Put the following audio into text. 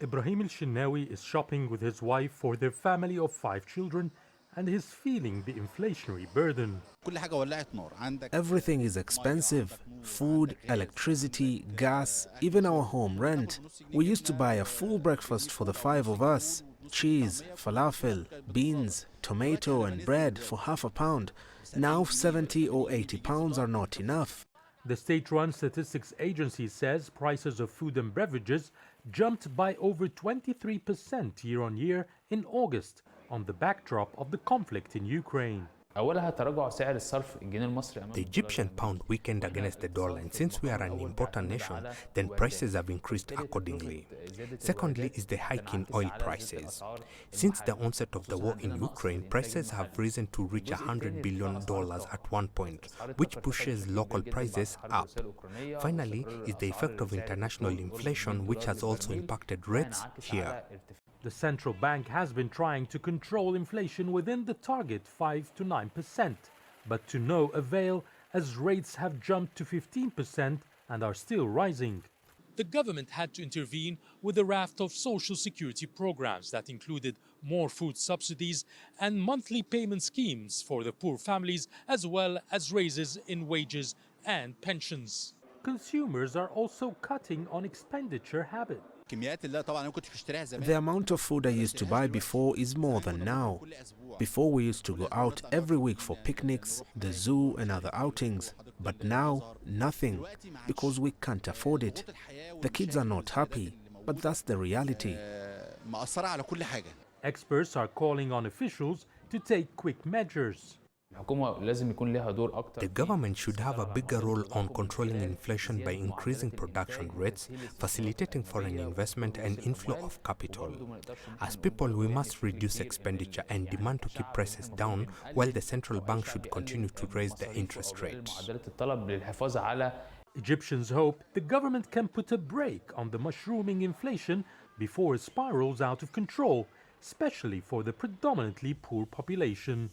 Ibrahim El Shennawy is shopping with his wife for their family of 5 children and is feeling the inflationary burden. Everything is expensive. Food, electricity, gas, even our home rent. We used to buy a full breakfast for the 5 of us. Cheese, falafel, beans, tomato and bread for £0.50. Now 70 or 80 pounds are not enough. The state-run statistics agency says prices of food and beverages jumped by over 23% year-on-year in August on the backdrop of the conflict in Ukraine. The Egyptian pound weakened against the dollar, and since we are an important nation, then prices have increased accordingly. Secondly is the hike in oil prices. Since the onset of the war in Ukraine, prices have risen to reach $100 billion at one point, which pushes local prices up. Finally is the effect of international inflation, which has also impacted rates here. The central bank has been trying to control inflation within the target 5 to 9%, but to no avail as rates have jumped to 15% and are still rising. The government had to intervene with a raft of social security programs that included more food subsidies and monthly payment schemes for the poor families, as well as raises in wages and pensions. Consumers are also cutting on expenditure habits. The amount of food I used to buy before is more than now. Before we used to go out every week for picnics, the zoo and other outings. But now, nothing, because we can't afford it. The kids are not happy, but that's the reality. Experts are calling on officials to take quick measures. The government should have a bigger role on controlling inflation by increasing production rates, facilitating foreign investment and inflow of capital. As people, we must reduce expenditure and demand to keep prices down, while the central bank should continue to raise the interest rate. Egyptians hope the government can put a brake on the mushrooming inflation before it spirals out of control, especially for the predominantly poor population.